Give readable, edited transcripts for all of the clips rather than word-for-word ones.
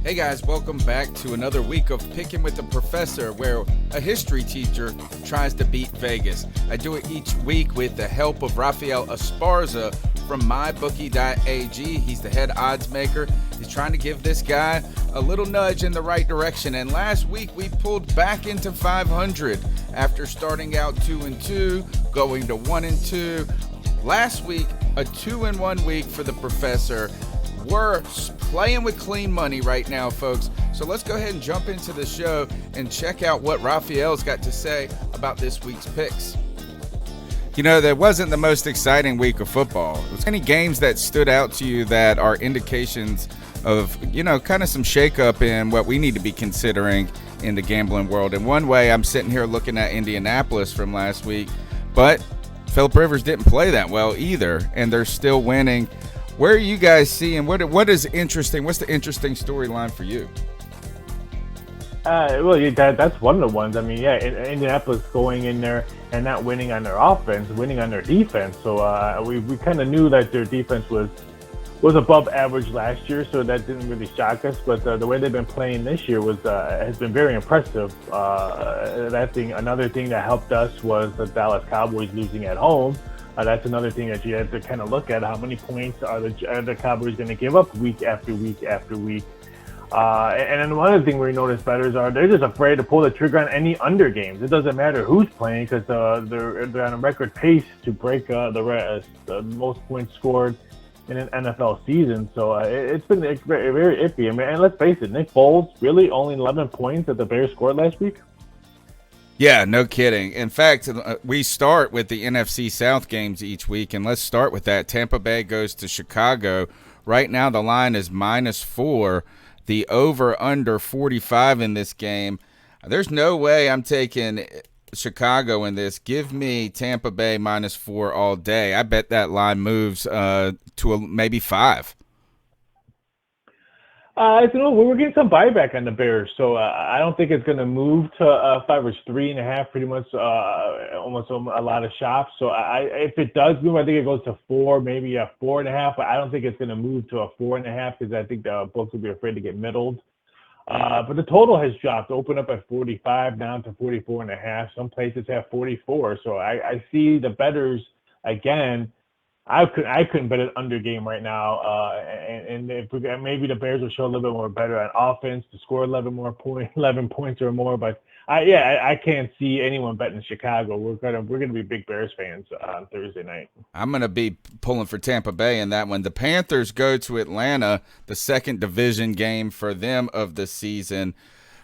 Hey guys, welcome back to another week of Picking with the Professor, where a history teacher tries to beat Vegas. I do it each week with the help of Raphael Esparza from My Bookie.ag. He's the head odds maker. He's trying to give this guy a little nudge in the right direction. And last week we pulled back into 500 after starting out 2-2, going to 1-2. Last week, a 2-1 week for the Professor. We're playing with clean money right now, folks. So let's go ahead and jump into the show and check out what Raphael's got to say about this week's picks. You know, that wasn't the most exciting week of football. Was any games that stood out to you that are indications of, you know, kind of some shakeup in what we need to be considering in the gambling world? In one way, I'm sitting here looking at Indianapolis from last week, but Phillip Rivers didn't play that well either, and they're still winning. Where are you guys seeing what is interesting? What's the interesting storyline for you? That's one of the ones. I mean, yeah, Indianapolis going in there and not winning on their offense, winning on their defense. So we kind of knew that their defense was above average last year, so that didn't really shock us. But the way they've been playing this year has been very impressive. Another thing that helped us was the Dallas Cowboys losing at home. That's another thing that you have to kind of look at. How many points are the Cowboys going to give up week after week after week? And then one other thing we noticed bettors are they're just afraid to pull the trigger on any under games. It doesn't matter who's playing because they're on a record pace to break the most points scored in an NFL season. So it's been very, very iffy. I mean, and let's face it, Nick Foles really only 11 points that the Bears scored last week. Yeah, no kidding. In fact, we start with the NFC South games each week, and let's start with that. Tampa Bay goes to Chicago. Right now the line is -4. The over-under 45 in this game. There's no way I'm taking Chicago in this. Give me Tampa Bay -4 all day. I bet that line moves to maybe 5. We're getting some buyback on the Bears, so I don't think it's going to move to 5 or 3.5. Pretty much, almost a lot of shops. So if it does move, I think it goes to 4, maybe a 4.5. But I don't think it's going to move to a 4.5 because I think the books will be afraid to get middled. But the total has dropped, opened up at 45, down to 44.5. Some places have 44. So I see the bettors again. I couldn't bet an under game right now, and if maybe the Bears will show a little bit more better on offense to score 11 points or more. But I can't see anyone betting Chicago. We're gonna be big Bears fans on Thursday night. I'm gonna be pulling for Tampa Bay in that one. The Panthers go to Atlanta, the second division game for them of the season.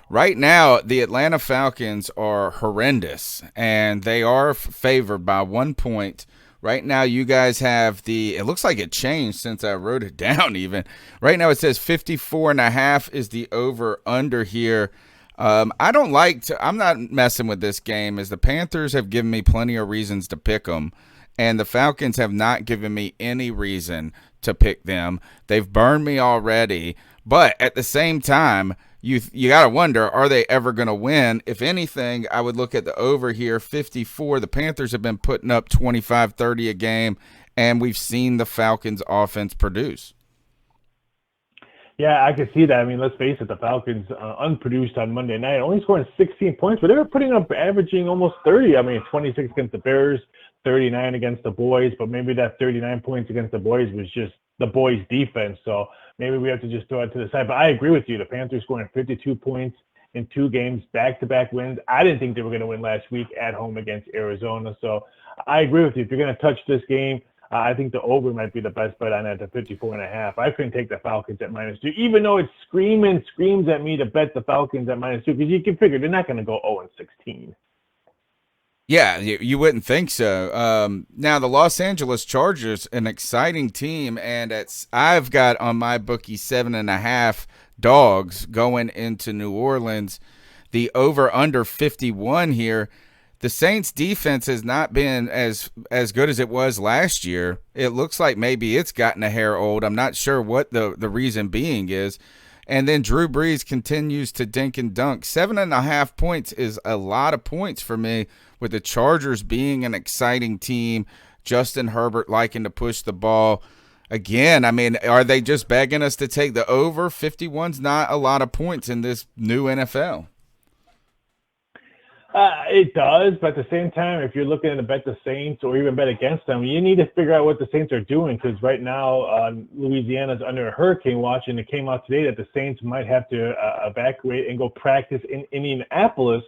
Right now, the Atlanta Falcons are horrendous, and they are favored by 1 point. Right now, you guys have it looks like it changed since I wrote it down even. Right now, it says 54.5 is the over-under here. I'm not messing with this game, as the Panthers have given me plenty of reasons to pick them, and the Falcons have not given me any reason to pick them. They've burned me already, but at the same time, you got to wonder, are they ever going to win? If anything, I would look at the over here, 54. The Panthers have been putting up 25, 30 a game, and we've seen the Falcons' offense produce. Yeah, I can see that. I mean, let's face it, the Falcons unproduced on Monday night, only scoring 16 points, but they were averaging almost 30. I mean, 26 against the Bears, 39 against the boys, but maybe that 39 points against the boys was just the boys' defense. So maybe we have to just throw it to the side. But I agree with you. The Panthers scoring 52 points in 2 games, back-to-back wins. I didn't think they were going to win last week at home against Arizona. So I agree with you. If you're going to touch this game, I think the over might be the best bet on that at 54.5. I couldn't take the Falcons at -2, even though it screams at me to bet the Falcons at -2, because you can figure they're not going to go 0-16. Yeah, you wouldn't think so. Now, the Los Angeles Chargers, an exciting team, and I've got on my bookie 7.5 dogs going into New Orleans. The over-under 51 here. The Saints' defense has not been as good as it was last year. It looks like maybe it's gotten a hair old. I'm not sure what the reason being is. And then Drew Brees continues to dink and dunk. 7.5 points is a lot of points for me, with the Chargers being an exciting team, Justin Herbert liking to push the ball. again, I mean, are they just begging us to take the over? 51's not a lot of points in this new NFL. It does, but at the same time, if you're looking to bet the Saints or even bet against them, you need to figure out what the Saints are doing because right now Louisiana's under a hurricane watch, and it came out today that the Saints might have to evacuate and go practice in Indianapolis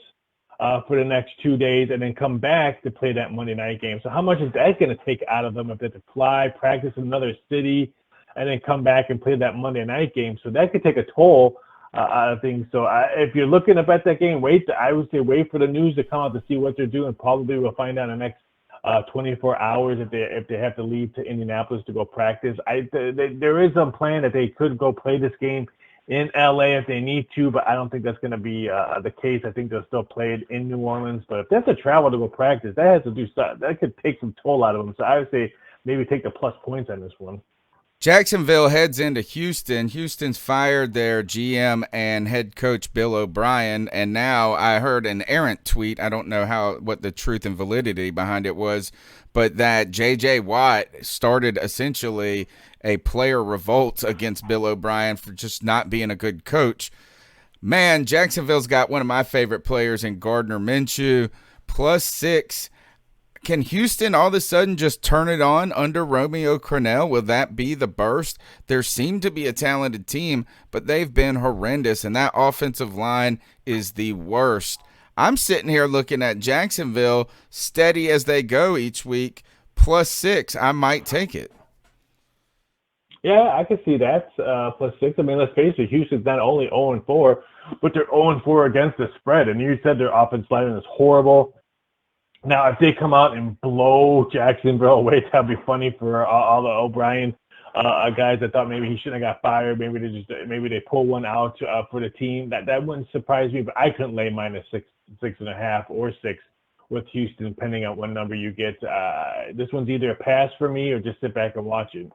for the next 2 days and then come back to play that Monday night game. So how much is that going to take out of them if they have to fly, practice in another city, and then come back and play that Monday night game? So that could take a toll out of things. So if you're looking to bet that game, I would say wait for the news to come out to see what they're doing. Probably we'll find out in the next 24 hours if they have to leave to Indianapolis to go practice. There is some plan that they could go play this game in LA if they need to, but I don't think that's going to be the case. I think they'll still play it in New Orleans. But if they have to travel to go practice, that has to do stuff. That could take some toll out of them. So I would say maybe take the plus points on this one. Jacksonville heads into Houston. Houston's fired their GM and head coach Bill O'Brien, and now I heard an errant tweet. I don't know what the truth and validity behind it was, but that J.J. Watt started essentially a player revolt against Bill O'Brien for just not being a good coach. Man, Jacksonville's got one of my favorite players in Gardner Minshew, +6. Can Houston all of a sudden just turn it on under Romeo Crennel? Will that be the burst? There seemed to be a talented team, but they've been horrendous, and that offensive line is the worst. I'm sitting here looking at Jacksonville, steady as they go each week, +6. I might take it. Yeah, I can see that, +6. I mean, let's face it, Houston's not only 0-4, but they're 0-4 against the spread, and you said their offensive line is horrible. Now, if they come out and blow Jacksonville away, that'd be funny for all the O'Brien guys that thought maybe he shouldn't have got fired. Maybe they pull one out for the team. That wouldn't surprise me, but I couldn't lay -6.5 or 6 with Houston, depending on what number you get. This one's either a pass for me or just sit back and watch it.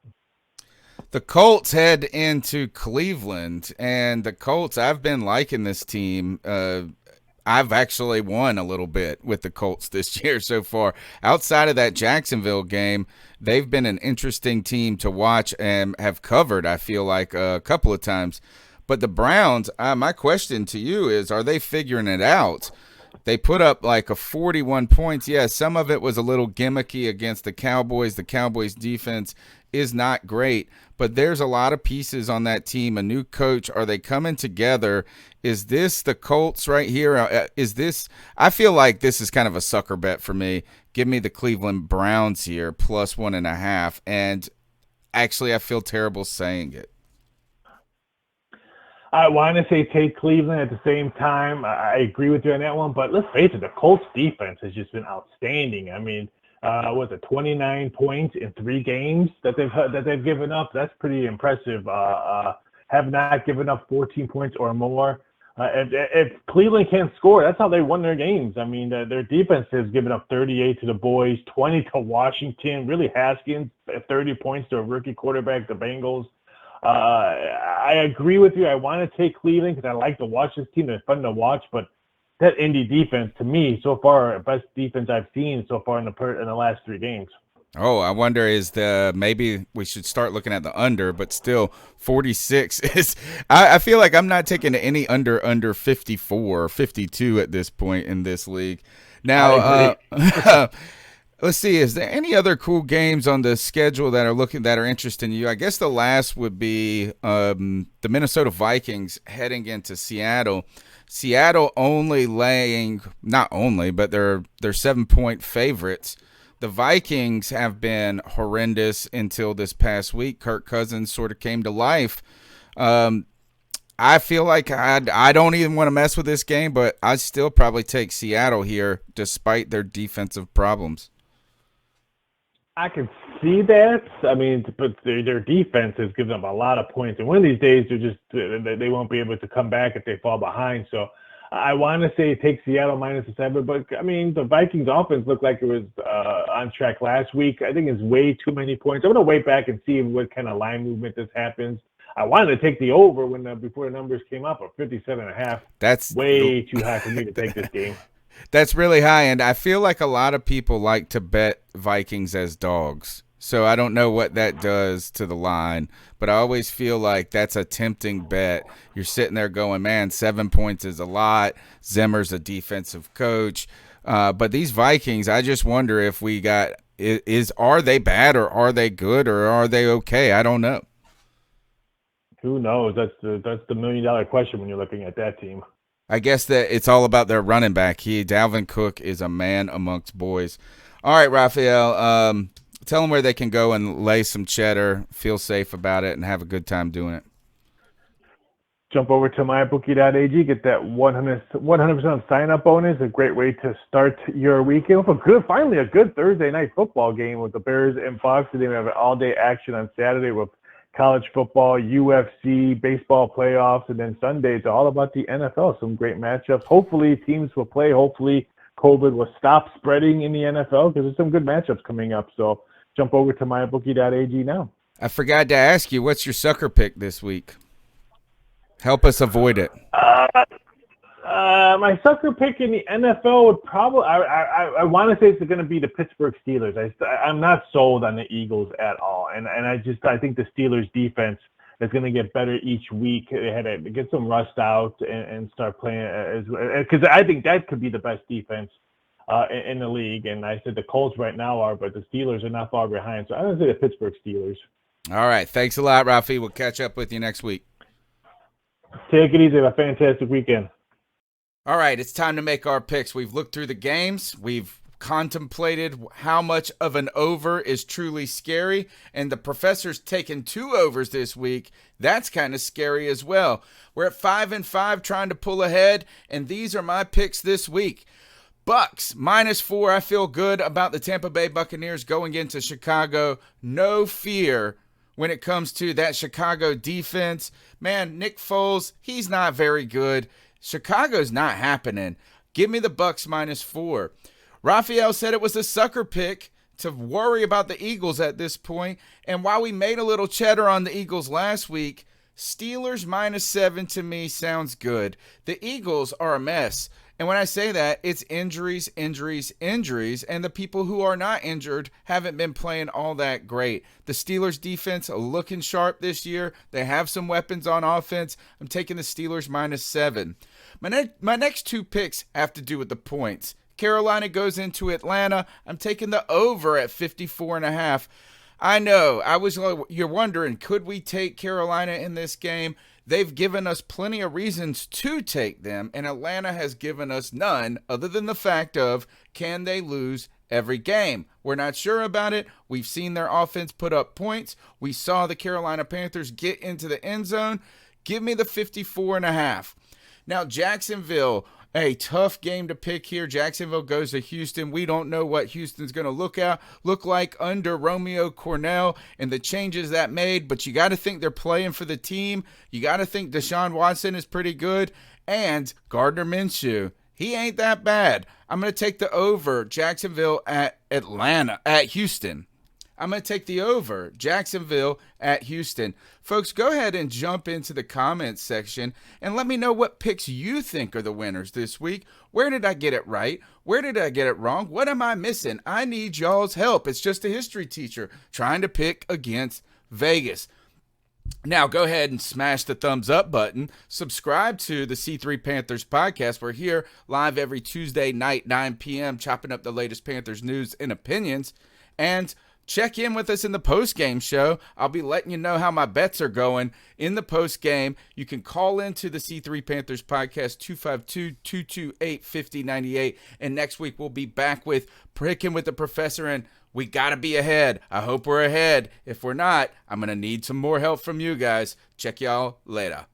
The Colts head into Cleveland, and the Colts, I've been liking this team. I've actually won a little bit with the Colts this year so far. Outside of that Jacksonville game, they've been an interesting team to watch and have covered, I feel like, a couple of times. But the Browns, my question to you is, are they figuring it out? They put up like a 41 points. Yeah, some of it was a little gimmicky against the Cowboys. The Cowboys defense is not great, but there's a lot of pieces on that team. A new coach. Are they coming together? Is this the Colts right here? I feel like this is kind of a sucker bet for me. Give me the Cleveland Browns here, +1.5. And actually, I feel terrible saying it. I want to say take Cleveland. At the same time, I agree with you on that one. But let's face it, the Colts defense has just been outstanding. I mean, was it 29 points in 3 games that they've given up? That's pretty impressive. Have not given up 14 points or more. If Cleveland can't score, that's how they won their games. I mean, their defense has given up 38 to the boys, 20 to Washington. Really, Haskins 30 points to a rookie quarterback, the Bengals. I agree with you. I want to take Cleveland because I like to watch this team. They're fun to watch, but that Indy defense, to me, so far, best defense I've seen so far in the last 3 games. Oh, I wonder maybe we should start looking at the under, but still 46 is I feel like I'm not taking any under 54 or 52 at this point in this league. Now, let's see, is there any other cool games on the schedule that are interesting to you? I guess the last would be the Minnesota Vikings heading into Seattle. Seattle only not only, but they're 7-point favorites. The Vikings have been horrendous until this past week. Kirk Cousins sort of came to life. I feel like I don't even want to mess with this game, but I'd still probably take Seattle here despite their defensive problems. I can see that. I mean, but their defense has given them a lot of points. And one of these days, they won't be able to come back if they fall behind. So I want to say take Seattle -7, but I mean, the Vikings offense looked like it was on track last week. I think it's way too many points. I'm going to wait back and see what kind of line movement this happens. I wanted to take the over before the numbers came up, at 57.5. That's way too high for me to take this game. That's really high, and I feel like a lot of people like to bet Vikings as dogs. So I don't know what that does to the line, but I always feel like that's a tempting bet. You're sitting there going, man, 7 points is a lot. Zimmer's a defensive coach. But these Vikings, I just wonder if we got are they bad or are they good or are they okay? I don't know. Who knows? That's the $1 million question when you're looking at that team. I guess that it's all about their running back. Dalvin Cook is a man amongst boys. All right, Raphael, tell them where they can go and lay some cheddar, feel safe about it, and have a good time doing it. Jump over to mybookie.ag, get that 100% sign-up bonus. A great way to start your weekend with finally a good Thursday night football game with the Bears and Bucks. And then we have an all-day action on Saturday with college football, UFC, baseball playoffs, and then Sunday it's all about the NFL. Some great matchups. Hopefully teams will play. Hopefully COVID will stop spreading in the NFL because there's some good matchups coming up. So jump over to mybookie.ag now. I forgot to ask you, what's your sucker pick this week? Help us avoid it. My sucker pick in the NFL would probably, I want to say it's going to be the Pittsburgh Steelers. I'm not sold on the Eagles at all. And I think the Steelers defense is going to get better each week. They had to get some rust out and start playing because I think that could be the best defense in the league. And I said the Colts right now are, but the Steelers are not far behind. So I'm going to say the Pittsburgh Steelers. All right. Thanks a lot, Rafi. We'll catch up with you next week. Take it easy. Have a fantastic weekend. All right, it's time to make our picks. We've looked through the games. We've contemplated how much of an over is truly scary, and the professor's taken 2 overs this week. That's kind of scary as well. We're at 5-5 trying to pull ahead, and these are my picks this week. Bucks -4. I feel good about the Tampa Bay Buccaneers going into Chicago. No fear when it comes to that Chicago defense. Man, Nick Foles, he's not very good. Chicago's not happening. Give me the Bucks -4. Raphael said it was a sucker pick to worry about the Eagles at this point. And while we made a little cheddar on the Eagles last week, Steelers -7 to me sounds good. The Eagles are a mess. And when I say that, it's injuries, and the people who are not injured haven't been playing all that great. The Steelers defense are looking sharp this year. They have some weapons on offense. I'm taking the Steelers -7. My next 2 picks have to do with the points. Carolina goes into Atlanta. I'm taking the over at 54.5. I know. You're wondering, could we take Carolina in this game? They've given us plenty of reasons to take them, and Atlanta has given us none other than the fact of, can they lose every game? We're not sure about it. We've seen their offense put up points. We saw the Carolina Panthers get into the end zone. Give me the 54.5. Now, Jacksonville, a tough game to pick here. Jacksonville goes to Houston. We don't know what Houston's going to look like under Romeo Cornell and the changes that made, but you got to think they're playing for the team. You got to think Deshaun Watson is pretty good, and Gardner Minshew, he ain't that bad. I'm going to take the over Jacksonville at Houston. I'm going to take the over Jacksonville at Houston. Folks, go ahead and jump into the comments section and let me know what picks you think are the winners this week. Where did I get it right? Where did I get it wrong? What am I missing? I need y'all's help. It's just a history teacher trying to pick against Vegas. Now, go ahead and smash the thumbs up button. Subscribe to the C3 Panthers podcast. We're here live every Tuesday night, 9 p.m., chopping up the latest Panthers news and opinions. And check in with us in the post-game show. I'll be letting you know how my bets are going in the post-game. You can call into the C3 Panthers podcast, 252-228-5098. And next week, we'll be back with Picking with the Professor, and we got to be ahead. I hope we're ahead. If we're not, I'm going to need some more help from you guys. Check y'all later.